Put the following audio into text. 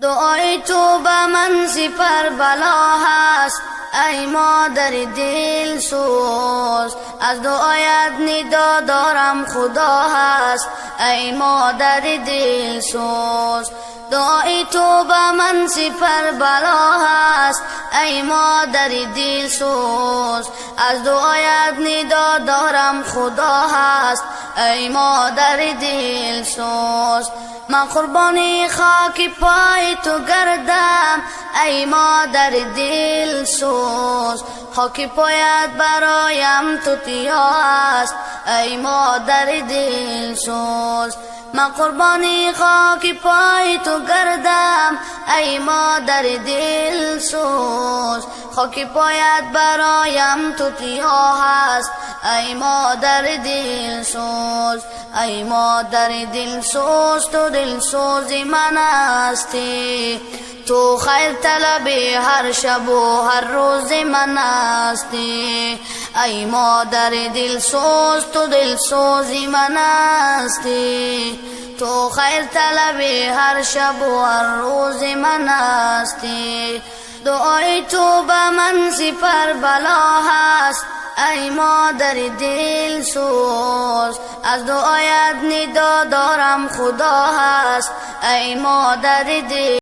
دعای تو به من سپر بلا هست ای مادر دل سوز، از دعایت ندا دارم خدا هست ای مادر دل سوز. دعای تو به من سپر بلا هست ای مادر دل سوز، از دعایت ندا دارم خدا هست ای مادر دل سوز. من قربانی خاک پای تو گردم ای مادر دل سوز، خاک پایت برایم توتیا است ای مادر دل سوز. من قربانی خاک پای تو گردم ای مادر دل سوز، خاک پایت برایم توتیا هست ای مادر دل سوز. ای مادر دل سوز تو دل سوز من هستی، تو خیر طلب هر شب و هر روز من هستی. ای مادر دل سوز تو دل سوز من هستی، تو خیر طلب هر شب و هر روز من هستی. دعای تو به من سپر بلا هست ای مادر دل سوز، از دعایت ندا دارم خدا هست ای مادر دل